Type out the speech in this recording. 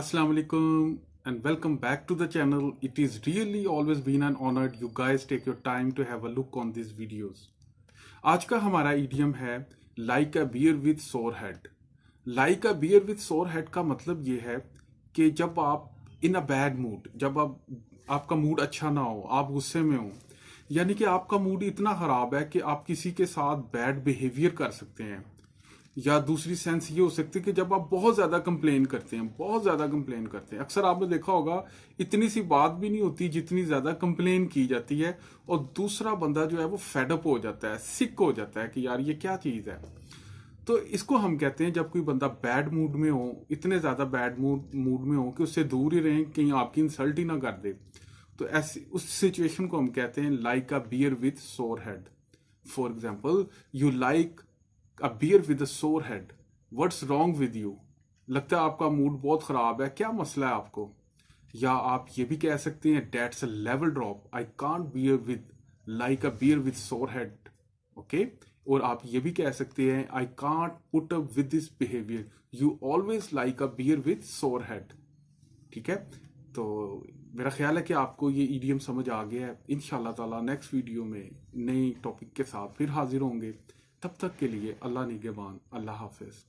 Assalamu alaikum and welcome back to the channel. It is really always been an honor you guys take your time to have a look on these videos. आज का हमारा idiom है like a beer with sore head. Like a beer with sore head का मतलब ये है कि जब आप in a bad mood, जब आपका मूड अच्छा ना हो, आप गुस्से में हो, यानी कि आपका मूड इतना खराब है कि आप किसी के साथ बैड बिहेवियर कर सकते हैं। या दूसरी सेंस ये हो सकती है कि जब आप बहुत ज्यादा कंप्लेन करते हैं, बहुत ज्यादा कंप्लेन करते हैं। अक्सर आपने देखा होगा इतनी सी बात भी नहीं होती जितनी ज्यादा कंप्लेन की जाती है, और दूसरा बंदा जो है वो फेडअप हो जाता है, सिक हो जाता है कि यार ये क्या चीज है। तो इसको हम कहते हैं जब कोई बंदा बैड मूड में हो, इतने ज्यादा बैड मूड में हो कि उससे दूर ही रहें, कहीं आपकी इंसल्ट ही ना कर दे। तो ऐसी उस सिचुएशन को हम कहते हैं like a bear with sore head. For example, you like a bear with a sore head, what's wrong with you. लगता है आपका मूड बहुत खराब है, क्या मसला है आपको। या आप ये भी कह सकते हैं dates a level drop, I can't bear with like a bear with sore head. Okay, और आप ये भी कह सकते हैं I can't put up with this behaviour, you always like a bear with sore head. ठीक है, तो मेरा ख्याल है कि आपको ये ईडियम समझ आ गया है। इंशाल्लाह ताला नेक्स्ट वीडियो में नई टॉपिक के साथ फिर हाजिर होंगे। तब तक के लिए अल्लाह निगहबान, अल्लाह हाफिज।